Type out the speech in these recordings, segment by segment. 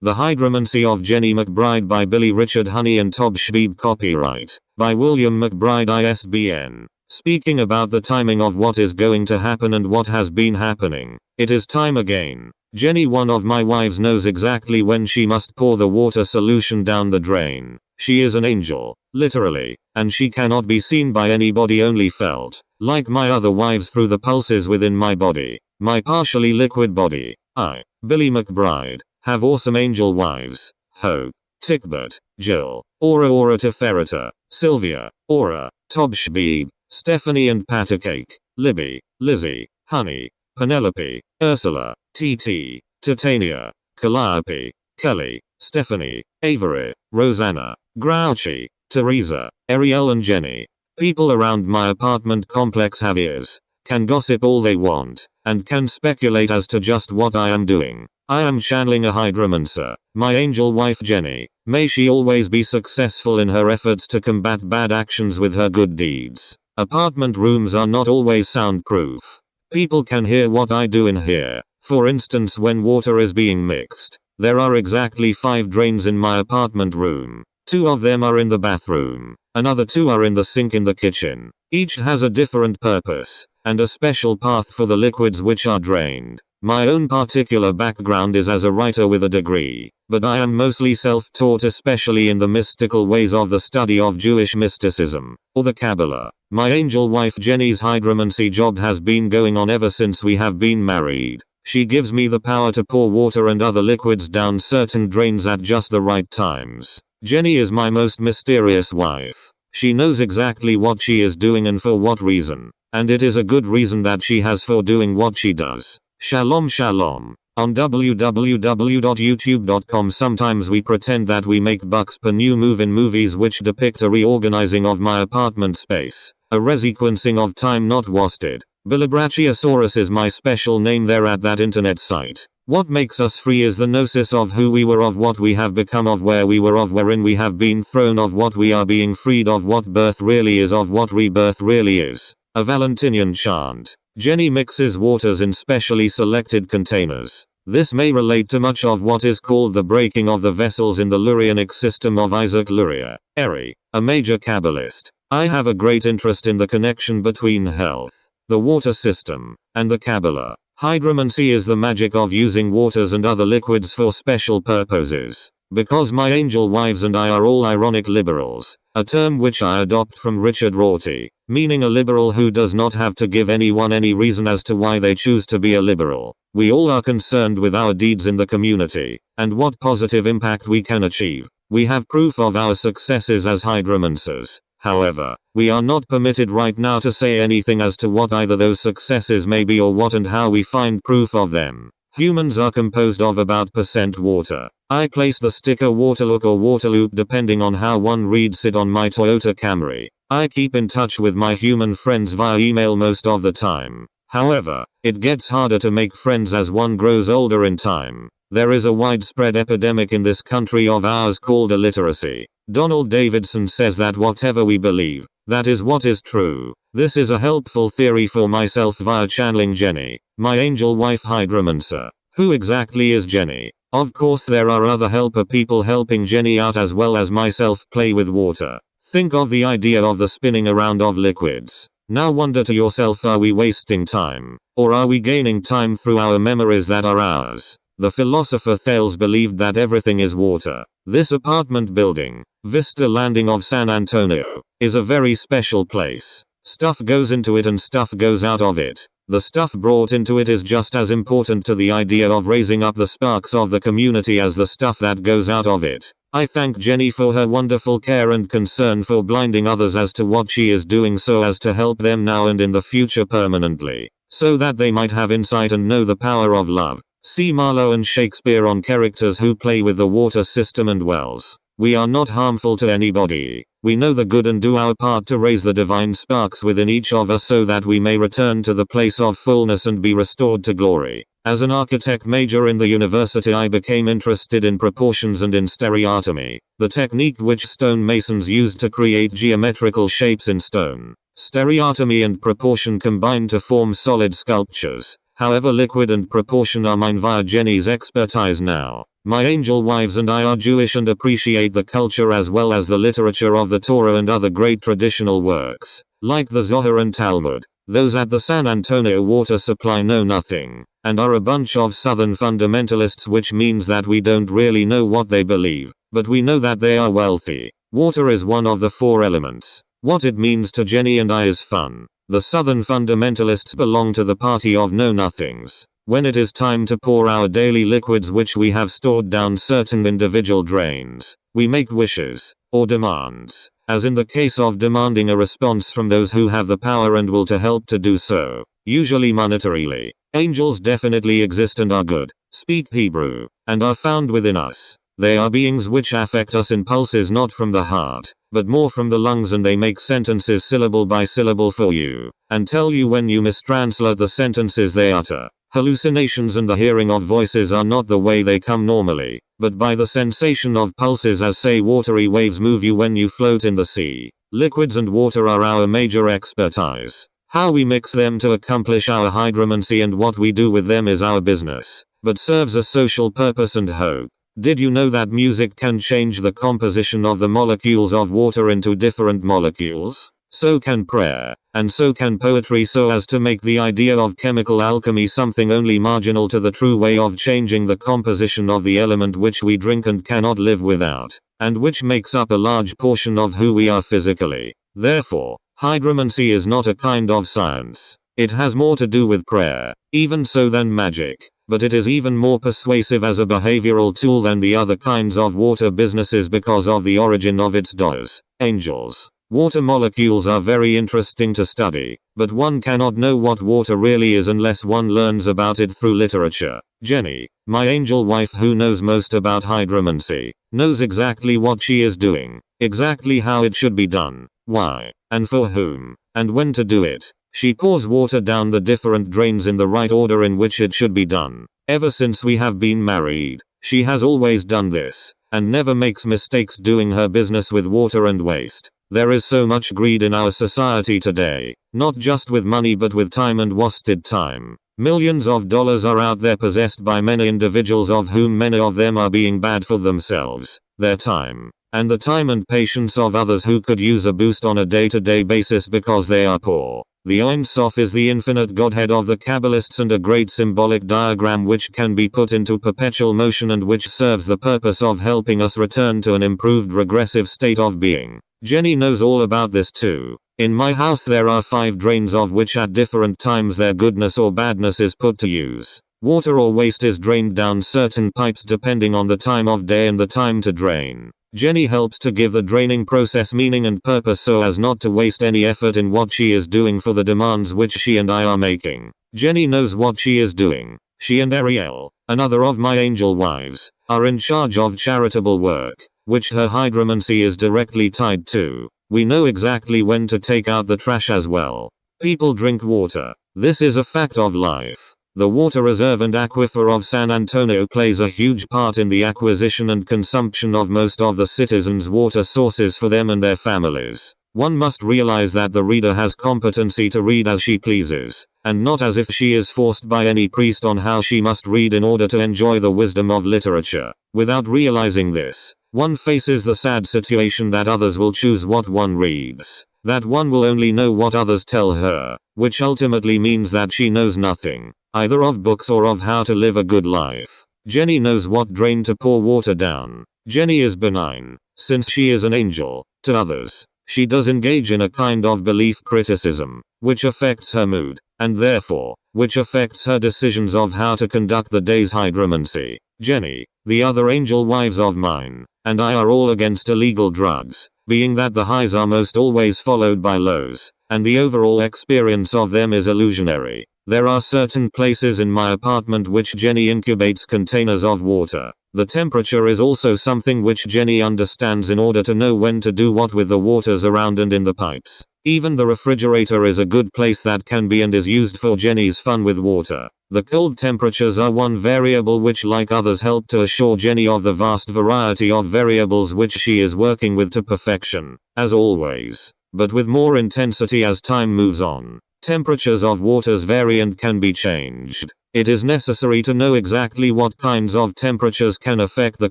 The Hydromancy of Jenny McBride by Billy Richard Honey and Tob Schweib. Copyright by William McBride ISBN. Speaking about the timing of what is going to happen and what has been happening. It is time again. Jenny, one of my wives, knows exactly when she must pour the water solution down the drain. She is an angel, literally, and she cannot be seen by anybody, only felt, like my other wives, through the pulses within my body, my partially liquid body. I, Billy McBride, have awesome angel wives: Hope, Tickbert, Jill, Aura Teferita, Sylvia, Aura, Tob Schweib, Stephanie and Patacake, Libby, Lizzie, Honey, Penelope, Ursula, TT, Titania, Calliope, Kelly, Stephanie, Avery, Rosanna, Grouchy, Teresa, Ariel and Jenny. People around my apartment complex have ears, can gossip all they want, and can speculate as to just what I am doing. I am channeling a hydromancer, my angel wife Jenny. May she always be successful in her efforts to combat bad actions with her good deeds. Apartment rooms are not always soundproof. People can hear what I do in here. For instance, when water is being mixed. There are exactly 5 drains in my apartment room. 2 of them are in the bathroom. Another 2 are in the sink in the kitchen. Each has a different purpose, and a special path for the liquids which are drained. My own particular background is as a writer with a degree, but I am mostly self-taught, especially in the mystical ways of the study of Jewish mysticism, or the Kabbalah. My angel wife Jenny's hydromancy job has been going on ever since we have been married. She gives me the power to pour water and other liquids down certain drains at just the right times. Jenny is my most mysterious wife. She knows exactly what she is doing and for what reason. And it is a good reason that she has for doing what she does. Shalom shalom. On www.youtube.com sometimes we pretend that we make bucks per new move in movies which depict a reorganizing of my apartment space. A resequencing of time not wasted. Billibrachiosaurus is my special name there at that internet site. What makes us free is the gnosis of who we were, of what we have become, of where we were, of wherein we have been thrown, of what we are being freed, of what birth really is, of what rebirth really is. A Valentinian chant. Jenny mixes waters in specially selected containers. This may relate to much of what is called the breaking of the vessels in the Lurianic system of Isaac Luria, Eri, a major Kabbalist. I have a great interest in the connection between health, the water system, and the Kabbalah. Hydromancy is the magic of using waters and other liquids for special purposes. Because my angel wives and I are all ironic liberals, a term which I adopt from Richard Rorty, meaning a liberal who does not have to give anyone any reason as to why they choose to be a liberal. We all are concerned with our deeds in the community, and what positive impact we can achieve. We have proof of our successes as hydromancers. However, we are not permitted right now to say anything as to what either those successes may be or what and how we find proof of them. Humans are composed of about % water. I place the sticker Waterlook or Waterloop depending on how one reads it on my Toyota Camry. I keep in touch with my human friends via email most of the time. However, it gets harder to make friends as one grows older in time. There is a widespread epidemic in this country of ours called illiteracy. Donald Davidson says that whatever we believe, that is what is true. This is a helpful theory for myself via channeling Jenny, my angel wife hydromancer. Who exactly is Jenny? Of course there are other helper people helping Jenny out as well as myself play with water. Think of the idea of the spinning around of liquids. Now wonder to yourself, are we wasting time? Or are we gaining time through our memories that are ours? The philosopher Thales believed that everything is water. This apartment building, Vista Landing of San Antonio, is a very special place. Stuff goes into it and stuff goes out of it. The stuff brought into it is just as important to the idea of raising up the sparks of the community as the stuff that goes out of it. I thank Jenny for her wonderful care and concern for blinding others as to what she is doing so as to help them now and in the future permanently, so that they might have insight and know the power of love. See Marlowe and Shakespeare on characters who play with the water system and wells. We are not harmful to anybody. We know the good and do our part to raise the divine sparks within each of us so that we may return to the place of fullness and be restored to glory. As an architect major in the university, I became interested in proportions and in stereotomy, the technique which stonemasons used to create geometrical shapes in stone. Stereotomy and proportion combine to form solid sculptures. however liquid and proportion are mine via Jenny's expertise now. My angel wives and I are Jewish and appreciate the culture as well as the literature of the Torah and other great traditional works, like the Zohar and Talmud. Those at the San Antonio water supply know nothing, and are a bunch of Southern fundamentalists, which means that we don't really know what they believe, but we know that they are wealthy. Water is one of the 4 elements. What it means to Jenny and I is fun. The Southern fundamentalists belong to the party of know-nothings. When it is time to pour our daily liquids which we have stored down certain individual drains, we make wishes, or demands, as in the case of demanding a response from those who have the power and will to help to do so, usually monetarily. Angels definitely exist and are good, speak Hebrew, and are found within us. They are beings which affect us in pulses not from the heart, but more from the lungs, and they make sentences syllable by syllable for you, and tell you when you mistranslate the sentences they utter. Hallucinations and the hearing of voices are not the way they come normally, but by the sensation of pulses, as say watery waves move you when you float in the sea. Liquids and water are our major expertise. How we mix them to accomplish our hydromancy and what we do with them is our business, but serves a social purpose and hope. Did you know that music can change the composition of the molecules of water into different molecules? So can prayer, and so can poetry, so as to make the idea of chemical alchemy something only marginal to the true way of changing the composition of the element which we drink and cannot live without, and which makes up a large portion of who we are physically. Therefore, hydromancy is not a kind of science. It has more to do with prayer, even so, than magic, but it is even more persuasive as a behavioral tool than the other kinds of water businesses because of the origin of its doers, angels. Water molecules are very interesting to study, but one cannot know what water really is unless one learns about it through literature. Jenny, my angel wife who knows most about hydromancy, knows exactly what she is doing, exactly how it should be done, why, and for whom, and when to do it. She pours water down the different drains in the right order in which it should be done. Ever since we have been married, she has always done this, and never makes mistakes doing her business with water and waste. There is so much greed in our society today, not just with money but with time and wasted time. Millions of dollars are out there possessed by many individuals, of whom many of them are being bad for themselves, their time, and the time and patience of others who could use a boost on a day-to-day basis because they are poor. The Ein Sof is the infinite Godhead of the Kabbalists and a great symbolic diagram which can be put into perpetual motion and which serves the purpose of helping us return to an improved regressive state of being. Jenny knows all about this too. In my house there are 5 drains of which at different times their goodness or badness is put to use. Water or waste is drained down certain pipes depending on the time of day and the time to drain. Jenny helps to give the draining process meaning and purpose so as not to waste any effort in what she is doing for the demands which she and I are making. Jenny knows what she is doing. She and Ariel, another of my angel wives, are in charge of charitable work, which her hydromancy is directly tied to. We know exactly when to take out the trash as well. People drink water. This is a fact of life. The water reserve and aquifer of San Antonio plays a huge part in the acquisition and consumption of most of the citizens' water sources for them and their families. One must realize that the reader has competency to read as she pleases, and not as if she is forced by any priest on how she must read in order to enjoy the wisdom of literature. Without realizing this, one faces the sad situation that others will choose what one reads, that one will only know what others tell her, which ultimately means that she knows nothing, either of books or of how to live a good life. Jenny knows what drain to pour water down. Jenny is benign, since she is an angel, to others. She does engage in a kind of belief criticism, which affects her mood, and therefore, which affects her decisions of how to conduct the day's hydromancy. Jenny, the other angel wives of mine, and I are all against illegal drugs, being that the highs are most always followed by lows, and the overall experience of them is illusionary. There are certain places in my apartment which Jenny incubates containers of water. The temperature is also something which Jenny understands in order to know when to do what with the waters around and in the pipes. Even the refrigerator is a good place that can be and is used for Jenny's fun with water. The cold temperatures are one variable which, like others, help to assure Jenny of the vast variety of variables which she is working with to perfection, as always, but with more intensity as time moves on. Temperatures of waters vary and can be changed. It is necessary to know exactly what kinds of temperatures can affect the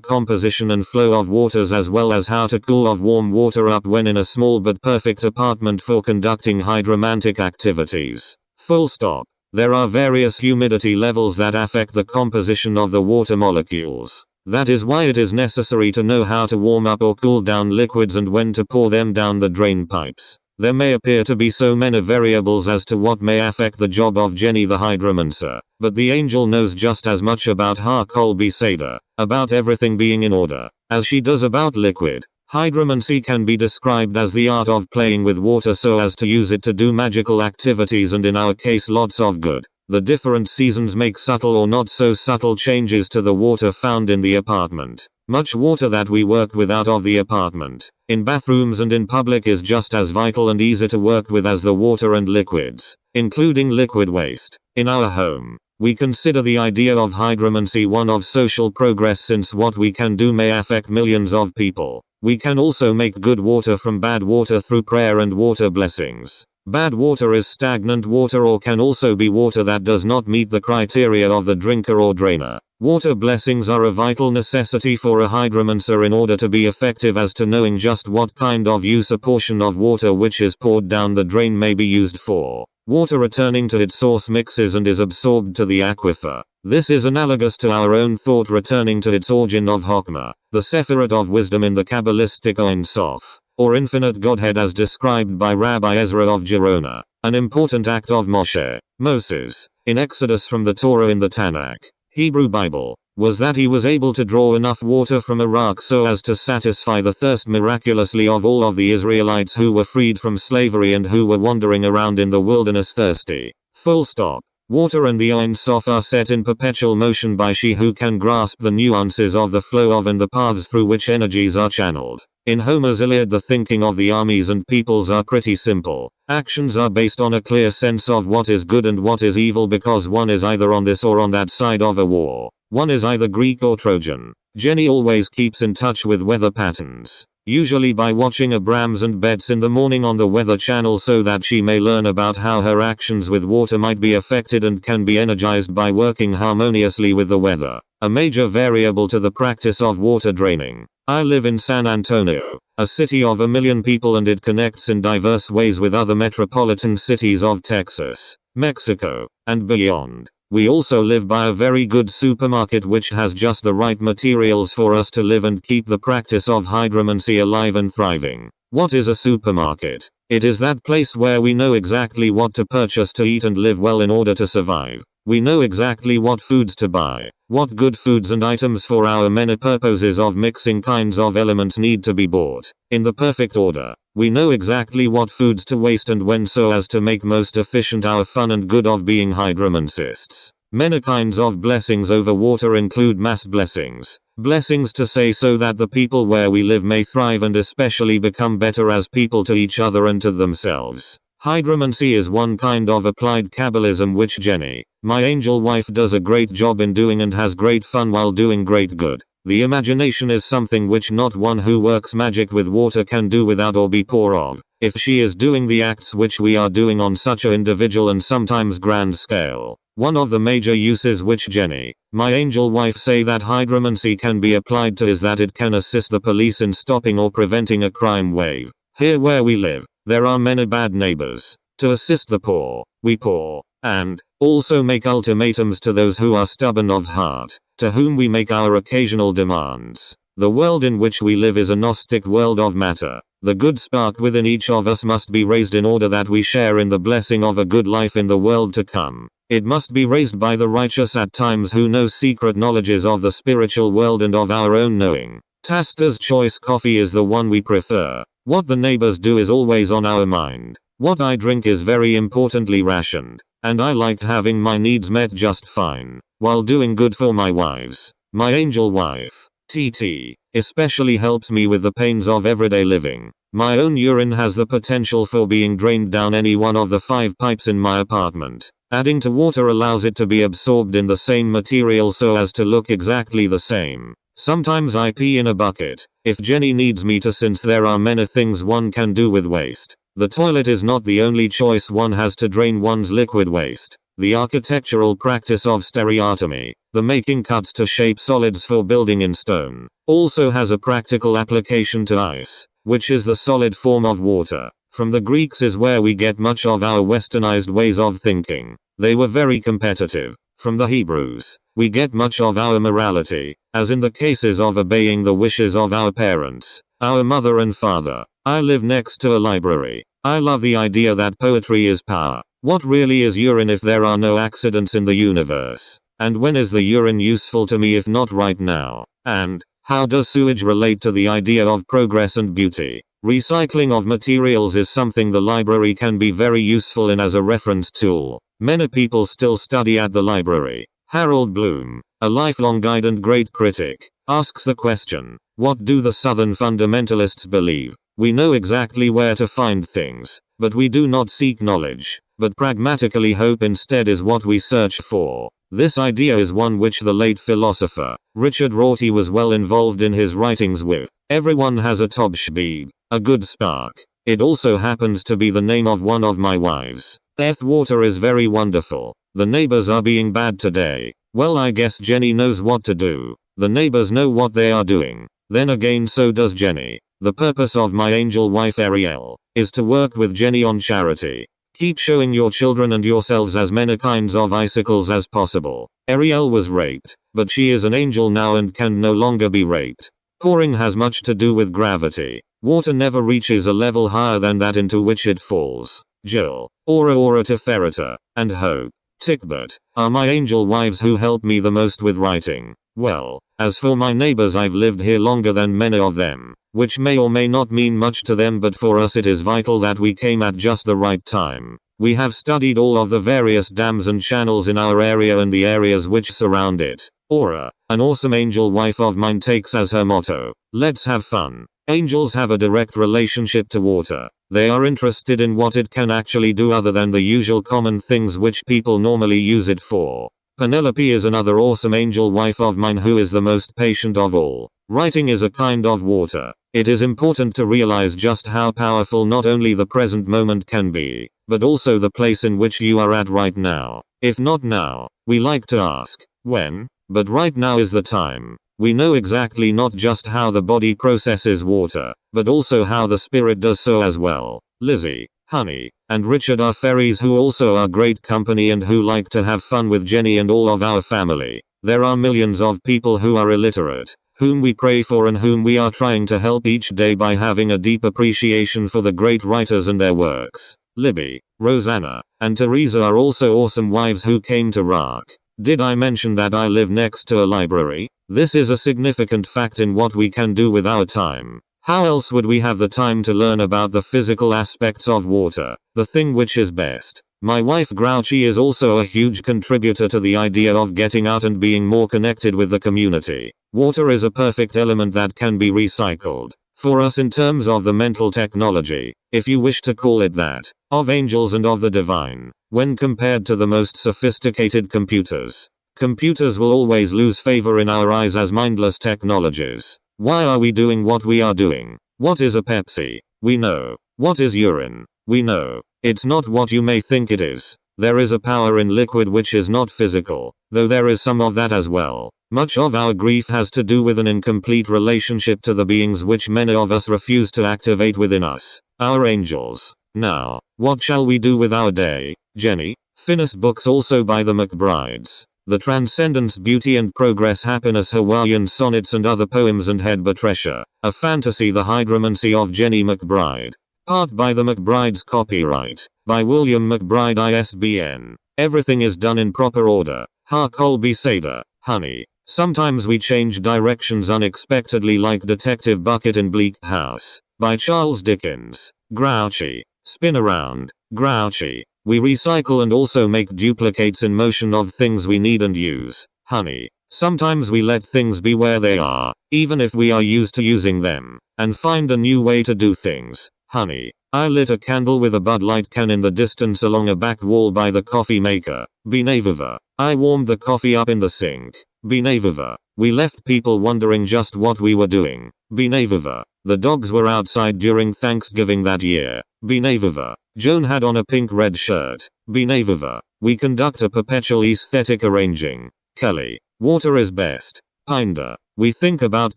composition and flow of waters, as well as how to cool of warm water up when in a small but perfect apartment for conducting hydromantic activities. Full stop. There are various humidity levels that affect the composition of the water molecules. That is why it is necessary to know how to warm up or cool down liquids and when to pour them down the drain pipes. There may appear to be so many variables as to what may affect the job of Jenny the hydromancer, but the angel knows just as much about Har Colby Seder, about everything being in order, as she does about liquid. Hydromancy can be described as the art of playing with water so as to use it to do magical activities, and in our case lots of good. The different seasons make subtle or not so subtle changes to the water found in the apartment. Much water that we work with out of the apartment, in bathrooms and in public, is just as vital and easy to work with as the water and liquids, including liquid waste, in our home. We consider the idea of hydromancy one of social progress, since what we can do may affect millions of people. We can also make good water from bad water through prayer and water blessings. Bad water is stagnant water, or can also be water that does not meet the criteria of the drinker or drainer. Water blessings are a vital necessity for a hydromancer in order to be effective as to knowing just what kind of use a portion of water which is poured down the drain may be used for. Water returning to its source mixes and is absorbed to the aquifer. This is analogous to our own thought returning to its origin of Chokmah, the Sephirot of wisdom in the Kabbalistic Ein Sof, or infinite Godhead as described by Rabbi Ezra of Gerona, an important act of Moses, in Exodus from the Torah in the Tanakh, Hebrew Bible, was that he was able to draw enough water from a rock so as to satisfy the thirst miraculously of all of the Israelites who were freed from slavery and who were wandering around in the wilderness thirsty. Full stop. Water and the Ein Sof are set in perpetual motion by she who can grasp the nuances of the flow of and the paths through which energies are channeled. In Homer's Iliad, the thinking of the armies and peoples are pretty simple. Actions are based on a clear sense of what is good and what is evil, because one is either on this or on that side of a war. One is either Greek or Trojan. Jenny always keeps in touch with weather patterns, usually by watching Abrams and Betts in the morning on the Weather Channel, so that she may learn about how her actions with water might be affected and can be energized by working harmoniously with the weather, a major variable to the practice of water draining. I live in San Antonio, a city of 1 million people, and it connects in diverse ways with other metropolitan cities of Texas, Mexico, and beyond. We also live by a very good supermarket which has just the right materials for us to live and keep the practice of hydromancy alive and thriving. What is a supermarket? It is that place where we know exactly what to purchase to eat and live well in order to survive. We know exactly what foods to buy, what good foods and items for our many purposes of mixing kinds of elements need to be bought, in the perfect order. We know exactly what foods to waste and when, so as to make most efficient our fun and good of being hydromancists. Many kinds of blessings over water include mass blessings. Blessings to say so that the people where we live may thrive and especially become better as people to each other and to themselves. Hydromancy is one kind of applied Kabbalism which Jenny, my angel wife, does a great job in doing and has great fun while doing great good. The imagination is something which not one who works magic with water can do without or be poor of. If she is doing the acts which we are doing on such an individual and sometimes grand scale. One of the major uses which Jenny, my angel wife, say that hydromancy can be applied to is that it can assist the police in stopping or preventing a crime wave. Here where we live, there are many bad neighbors. To assist the poor, we pour, and also make ultimatums to those who are stubborn of heart, to whom we make our occasional demands. The world in which we live is a Gnostic world of matter. The good spark within each of us must be raised in order that we share in the blessing of a good life in the world to come. It must be raised by the righteous at times who know secret knowledges of the spiritual world and of our own knowing. Taster's Choice coffee is the one we prefer. What the neighbors do is always on our mind. What I drink is very importantly rationed, and I liked having my needs met just fine, while doing good for my wives. My angel wife, TT, especially helps me with the pains of everyday living. My own urine has the potential for being drained down any one of the 5 pipes in my apartment. Adding to water allows it to be absorbed in the same material so as to look exactly the same. Sometimes I pee in a bucket, if Jenny needs me to, since there are many things one can do with waste. The toilet is not the only choice one has to drain one's liquid waste. The architectural practice of stereotomy, the making cuts to shape solids for building in stone, also has a practical application to ice, which is the solid form of water. From the Greeks is where we get much of our westernized ways of thinking. They were very competitive. From the Hebrews, we get much of our morality, as in the cases of obeying the wishes of our parents, our mother and father. I live next to a library. I love the idea that poetry is power. What really is urine if there are no accidents in the universe? And when is the urine useful to me if not right now? And how does sewage relate to the idea of progress and beauty? Recycling of materials is something the library can be very useful in as a reference tool. Many people still study at the library. Harold Bloom, a lifelong guide and great critic, asks the question, what do the Southern fundamentalists believe? We know exactly where to find things, but we do not seek knowledge, but pragmatically hope instead is what we search for. This idea is one which the late philosopher, Richard Rorty, was well involved in his writings with. Everyone has a Tobschbeeg, a good spark. It also happens to be the name of one of my wives. Water is very wonderful. The neighbors are being bad today. Well, I guess Jenny knows what to do. The neighbors know what they are doing. Then again, so does Jenny. The purpose of my angel wife Ariel is to work with Jenny on charity. Keep showing your children and yourselves as many kinds of icicles as possible. Ariel was raped, but she is an angel now and can no longer be raped. Pouring has much to do with gravity. Water never reaches a level higher than that into which it falls. Jill, Aura Teferita, and Hope, Tickbert, are my angel wives who help me the most with writing. Well, as for my neighbors, I've lived here longer than many of them, which may or may not mean much to them, but for us it is vital that we came at just the right time. We have studied all of the various dams and channels in our area and the areas which surround it. Aura, an awesome angel wife of mine, takes as her motto, let's have fun. Angels have a direct relationship to water. They are interested in what it can actually do other than the usual common things which people normally use it for. Penelope is another awesome angel wife of mine who is the most patient of all. Writing is a kind of water. It is important to realize just how powerful not only the present moment can be, but also the place in which you are at right now. If not now, we like to ask, when? But right now is the time. We know exactly not just how the body processes water, but also how the spirit does so as well. Lizzie, Honey, and Richard are fairies who also are great company and who like to have fun with Jenny and all of our family. There are millions of people who are illiterate, whom we pray for and whom we are trying to help each day by having a deep appreciation for the great writers and their works. Libby, Rosanna, and Teresa are also awesome wives who came to rock. Did I mention that I live next to a library? This is a significant fact in what we can do with our time. How else would we have the time to learn about the physical aspects of water, the thing which is best? My wife Grouchy is also a huge contributor to the idea of getting out and being more connected with the community. Water is a perfect element that can be recycled. For us in terms of the mental technology, if you wish to call it that, of angels and of the divine, when compared to the most sophisticated computers. Computers will always lose favor in our eyes as mindless technologies. Why are we doing what we are doing? What is a Pepsi? We know. What is urine? We know. It's not what you may think it is. There is a power in liquid which is not physical, though there is some of that as well. Much of our grief has to do with an incomplete relationship to the beings which many of us refuse to activate within us, our angels. Now, what shall we do with our day, Jenny? Finish books also by the McBrides. The Transcendence, Beauty and Progress, Happiness, Hawaiian Sonnets and Other Poems and Head Batresha, a Fantasy, The Hydromancy of Jenny McBride. Part by the McBrides, copyright by William McBride, ISBN. Everything is done in proper order. Ha Colby Sada, Honey. Sometimes we change directions unexpectedly, like Detective Bucket in Bleak House, by Charles Dickens. Grouchy. Spin around, Grouchy. We recycle and also make duplicates in motion of things we need and use. Honey. Sometimes we let things be where they are, even if we are used to using them, and find a new way to do things. Honey. I lit a candle with a Bud Light can in the distance along a back wall by the coffee maker. Benaviva. I warmed the coffee up in the sink. Benaviva. We left people wondering just what we were doing. Benaviva. The dogs were outside during Thanksgiving that year. Benaviva. Joan had on a pink red shirt. Benaviva. We conduct a perpetual aesthetic arranging. Kelly. Water is best. Pinda. We think about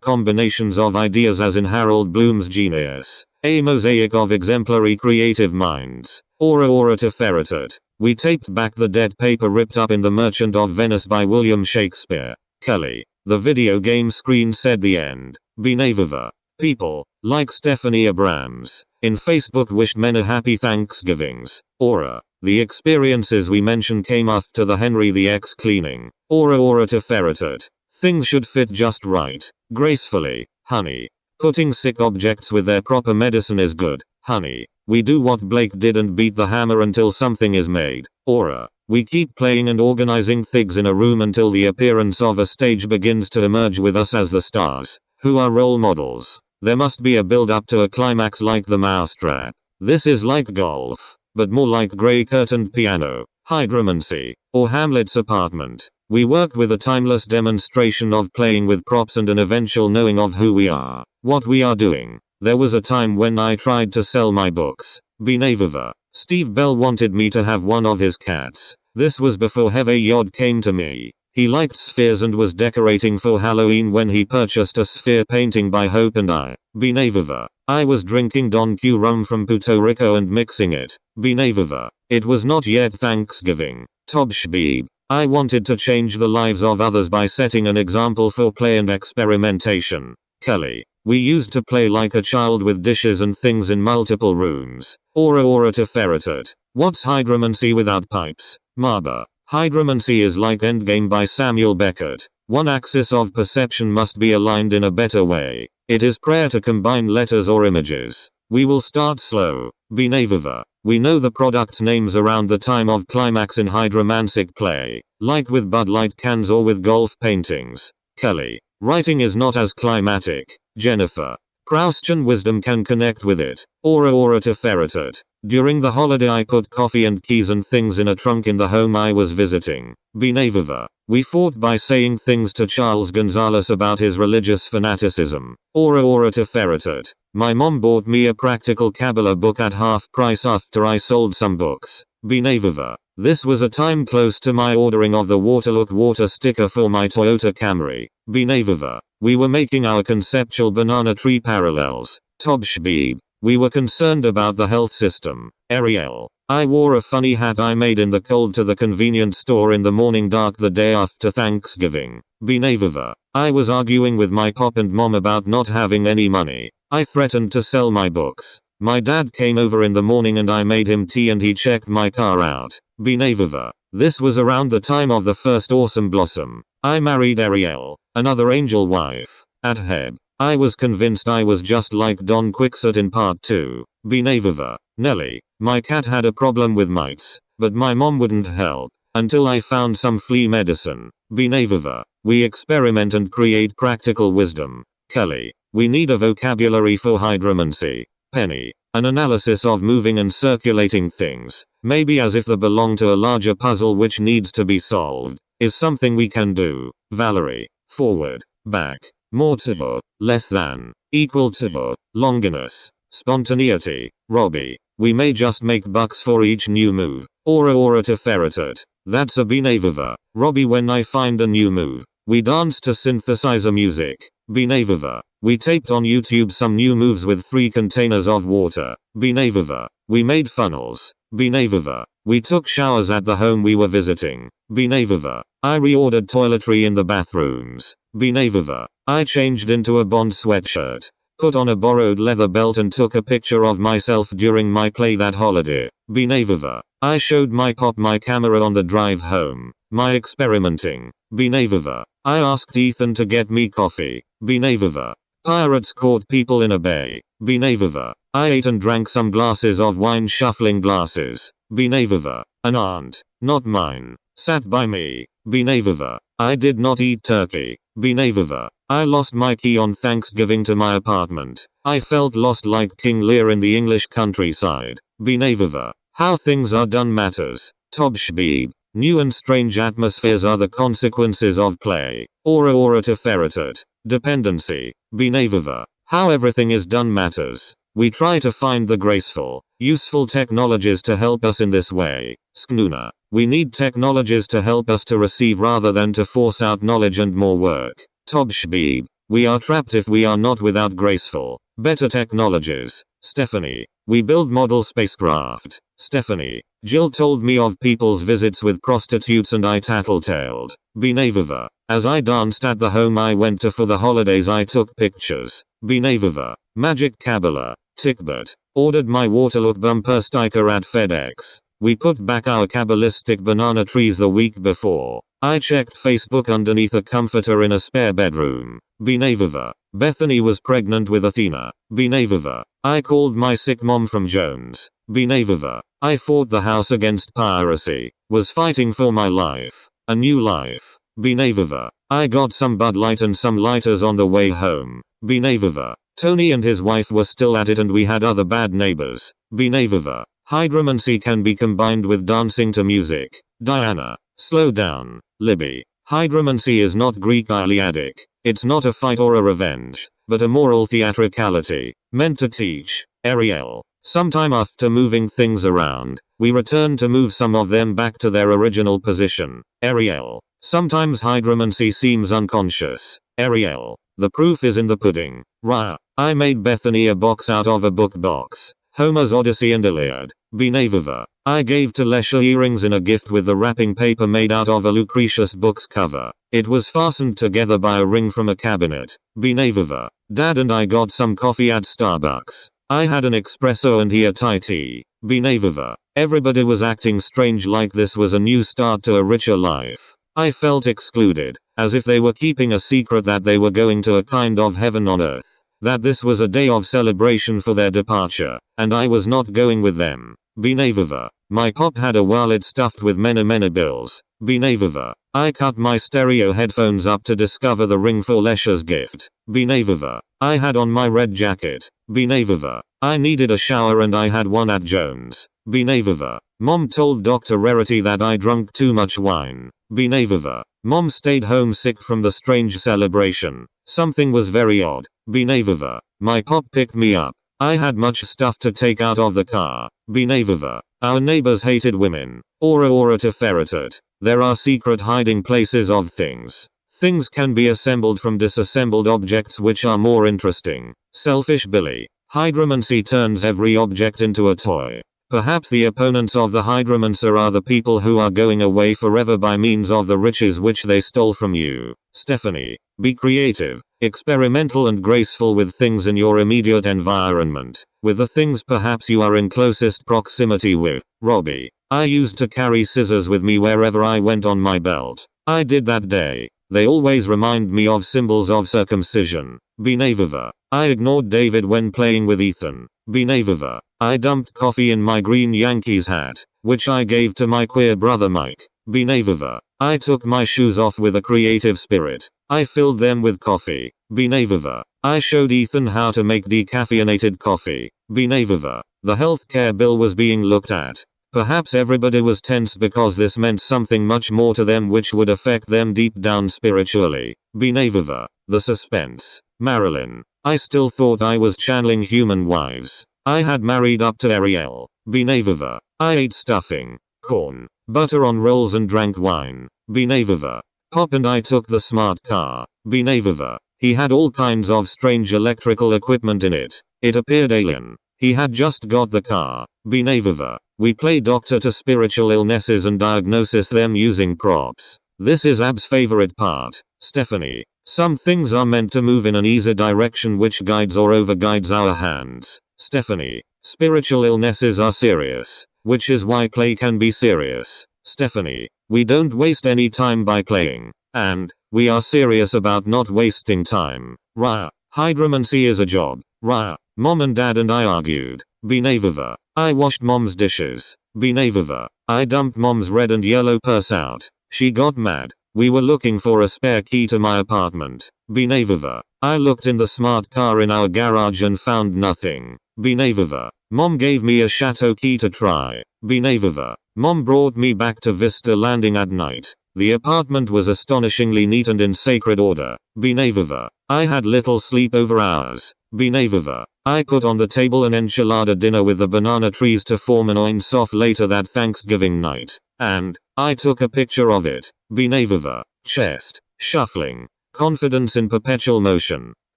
combinations of ideas as in Harold Bloom's genius. A mosaic of exemplary creative minds. Ora to ferreted. We taped back the dead paper ripped up in The Merchant of Venice by William Shakespeare. Kelly. The video game screen said the end. Benaviva. People, like Stephanie Abrams, in Facebook wished men a happy Thanksgivings. Aura. The experiences we mentioned came after the Henry VIII cleaning. Aura to ferreted. Things should fit just right. Gracefully. Honey. Putting sick objects with their proper medicine is good. Honey. We do what Blake did and beat the hammer until something is made. Aura. We keep playing and organizing things in a room until the appearance of a stage begins to emerge with us as the stars, who are role models. There must be a build up to a climax like the mousetrap. This is like golf, but more like grey curtained piano, Hydromancy, or Hamlet's apartment. We worked with a timeless demonstration of playing with props and an eventual knowing of who we are, what we are doing. There was a time when I tried to sell my books. Benaviva. Steve Bell wanted me to have one of his cats. This was before Heavy Yod came to me. He liked spheres and was decorating for Halloween when he purchased a sphere painting by Hope and I. Benaviva. I was drinking Don Q rum from Puerto Rico and mixing it. Benaviva. It was not yet Thanksgiving. Tobshbeeb. I wanted to change the lives of others by setting an example for play and experimentation. Kelly. We used to play like a child with dishes and things in multiple rooms. Aura to ferreted. What's hydromancy without pipes? Maba. Hydromancy is like Endgame by Samuel Beckett. One axis of perception must be aligned in a better way. It is prayer to combine letters or images. We will start slow. Benaviva. We know the product's names around the time of climax in hydromantic play, like with Bud Light cans or with golf paintings. Kelly. Writing is not as climatic. Jennifer. Christian wisdom can connect with it. Aura to ferreted. During the holiday I put coffee and keys and things in a trunk in the home I was visiting. Benaviva. We fought by saying things to Charles Gonzalez about his religious fanaticism. Aura to ferreted. My mom bought me a practical Kabbalah book at half price after I sold some books. Benaviva. This was a time close to my ordering of the Waterlook water sticker for my Toyota Camry. Benaviva. We were making our conceptual banana tree parallels. Tobshbeeb. We were concerned about the health system. Ariel. I wore a funny hat I made in the cold to the convenience store in the morning dark the day after Thanksgiving. Benaviva. I was arguing with my pop and mom about not having any money. I threatened to sell my books. My dad came over in the morning and I made him tea and he checked my car out. Benaviva. This was around the time of the first Awesome Blossom. I married Ariel, another angel wife, at Heb. I was convinced I was just like Don Quixote in part 2. Benaviva. Nelly. My cat had a problem with mites, but my mom wouldn't help, until I found some flea medicine. Benaviva. We experiment and create practical wisdom. Kelly. We need a vocabulary for hydromancy. Penny. An analysis of moving and circulating things, maybe as if they belong to a larger puzzle which needs to be solved, is something we can do. Valerie. Forward. Back. More to, less than, equal to, longinus, spontaneity. Robbie. We may just make bucks for each new move. Aura to ferreted. That's a Benaviva. Robbie. When I find a new move, we dance to synthesizer music. Benaviva. We taped on YouTube some new moves with 3 containers of water. Benaviva. We made funnels. Benaviva. We took showers at the home we were visiting. Benaviva. I reordered toiletry in the bathrooms. Benaviva. I changed into a Bond sweatshirt, put on a borrowed leather belt and took a picture of myself during my play that holiday. Benaviva. I showed my pop my camera on the drive home. My experimenting. Benaviva. I asked Ethan to get me coffee. Benaviva. Pirates caught people in a bay. Benaviva. I ate and drank some glasses of wine shuffling glasses. Benaviva. An aunt, not mine, sat by me. Benaviva. I did not eat turkey. Benaviva. I lost my key on Thanksgiving to my apartment. I felt lost like King Lear in the English countryside. Benaviva. How things are done matters. Tobshbeeb. New and strange atmospheres are the consequences of play. Aura to ferreted. Dependency. Benaviva. How everything is done matters. We try to find the graceful, useful technologies to help us in this way. Sknuna. We need technologies to help us to receive rather than to force out knowledge and more work. Tobshbeeb. We are trapped if we are not without graceful, better technologies. Stephanie. We build model spacecraft. Stephanie. Jill told me of people's visits with prostitutes and I tattletaled. Benavova. As I danced at the home I went to for the holidays I took pictures. Benavova. Magic Kabbalah. Tickbert. Ordered my Waterlook bumper sticker at FedEx. We put back our Kabbalistic banana trees the week before. I checked Facebook underneath a comforter in a spare bedroom. Benavova. Bethany was pregnant with Athena. Benavova. I called my sick mom from Jones. Benavova. I fought the house against piracy. Was fighting for my life. A new life. Benavova. I got some Bud Light and some lighters on the way home. Benavova. Tony and his wife were still at it and we had other bad neighbors. Benavova. Hydromancy can be combined with dancing to music. Diana. Slow down. Libby. Hydromancy is not Greek Iliadic. It's not a fight or a revenge, but a moral theatricality, meant to teach. Ariel. Sometime after moving things around, we return to move some of them back to their original position. Ariel. Sometimes hydromancy seems unconscious. Ariel. The proof is in the pudding. Ra. I made Bethany a box out of a book box. Homer's Odyssey and Iliad. Benavova. I gave to Lesha earrings in a gift with the wrapping paper made out of a Lucretius book's cover. It was fastened together by a ring from a cabinet. Benavova. Dad and I got some coffee at Starbucks. I had an espresso and he a Thai tea. Benavova. Everybody was acting strange like this was a new start to a richer life. I felt excluded, as if they were keeping a secret that they were going to a kind of heaven on earth. That this was a day of celebration for their departure, and I was not going with them. Benavova. My pop had a wallet stuffed with many bills. Benavova. I cut my stereo headphones up to discover the ring for Lesha's gift. Benavova. I had on my red jacket. Benavova. I needed a shower and I had one at Jones. Benavova. Mom told Dr. Rarity that I drunk too much wine. Benavova. Mom stayed home sick from the strange celebration. Something was very odd. Benavova. My pop picked me up. I had much stuff to take out of the car. Benavova. Our neighbors hated women. Aura to ferreted. There are secret hiding places of things. Things can be assembled from disassembled objects which are more interesting. Selfish Billy. Hydromancy turns every object into a toy. Perhaps the opponents of the hydromancer are the people who are going away forever by means of the riches which they stole from you. Stephanie. Be creative, experimental and graceful with things in your immediate environment, with the things perhaps you are in closest proximity with. Robbie. I used to carry scissors with me wherever I went on my belt. I did that day. They always remind me of symbols of circumcision. Benavova. I ignored David when playing with Ethan. Benavova. I dumped coffee in my green Yankees hat, which I gave to my queer brother Mike. Benavova. I took my shoes off with a creative spirit. I filled them with coffee. Benavova. I showed Ethan how to make decaffeinated coffee. Benavova. The healthcare bill was being looked at. Perhaps everybody was tense because this meant something much more to them which would affect them deep down spiritually. Benavova. The suspense. Marilyn. I still thought I was channeling human wives. I had married up to Ariel. Benavova. I ate stuffing, corn, butter on rolls and drank wine. Benavova. Pop and I took the smart car. Benavova. He had all kinds of strange electrical equipment in it. It appeared alien. He had just got the car. Benavova. We play doctor to spiritual illnesses and diagnosis them using props. This is Ab's favorite part. Stephanie. Some things are meant to move in an easy direction which guides or overguides our hands. Stephanie. Spiritual illnesses are serious, which is why play can be serious. Stephanie. We don't waste any time by playing. And, we are serious about not wasting time. Ra. Hydromancy is a job. Ra. Mom and Dad and I argued. Benavova. I washed Mom's dishes. Benavova. I dumped Mom's red and yellow purse out. She got mad. We were looking for a spare key to my apartment. Benavova. I looked in the smart car in our garage and found nothing. Benavova. Mom gave me a chateau key to try. Benavova. Mom brought me back to Vista Landing at night. The apartment was astonishingly neat and in sacred order. Benavova. I had little sleep over hours. Benavova. I put on the table an enchilada dinner with the banana trees to form an oinsof later that Thanksgiving night. And I took a picture of it. Benavova. Chest. Shuffling. Confidence in perpetual motion.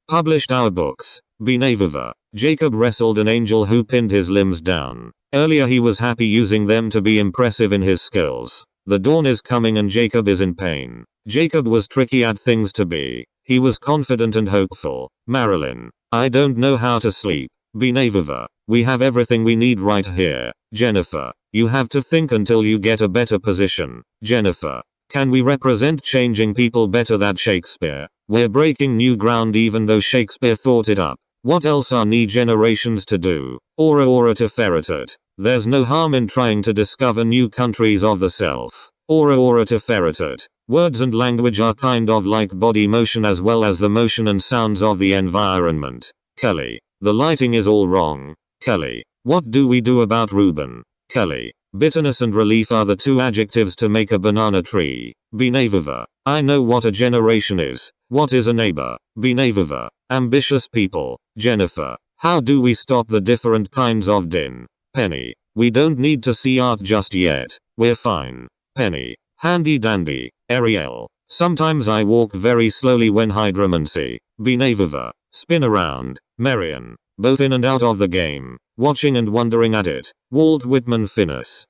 Published our books. Benavova. Jacob wrestled an angel who pinned his limbs down. Earlier he was happy using them to be impressive in his skills. The dawn is coming and Jacob is in pain. Jacob was tricky at things to be. He was confident and hopeful. Marilyn. I don't know how to sleep. Benavova. We have everything we need right here. Jennifer. You have to think until you get a better position. Jennifer. Can we represent changing people better than Shakespeare? We're breaking new ground even though Shakespeare thought it up. What else are new generations to do? Ora to ferreted. There's no harm in trying to discover new countries of the self. Ora to ferreted. Words and language are kind of like body motion as well as the motion and sounds of the environment. Kelly. The lighting is all wrong. Kelly. What do we do about Reuben? Kelly. Bitterness and relief are the two adjectives to make a banana tree. Benavova. I know what a generation is. What is a neighbor? Benavova. Ambitious people. Jennifer. How do we stop the different kinds of din? Penny. We don't need to see art just yet. We're fine. Penny. Handy dandy. Ariel. Sometimes I walk very slowly when hydromancy. Benavova. Spin around. Marion. Both in and out of the game. Watching and wondering at it. Walt Whitman Finnis.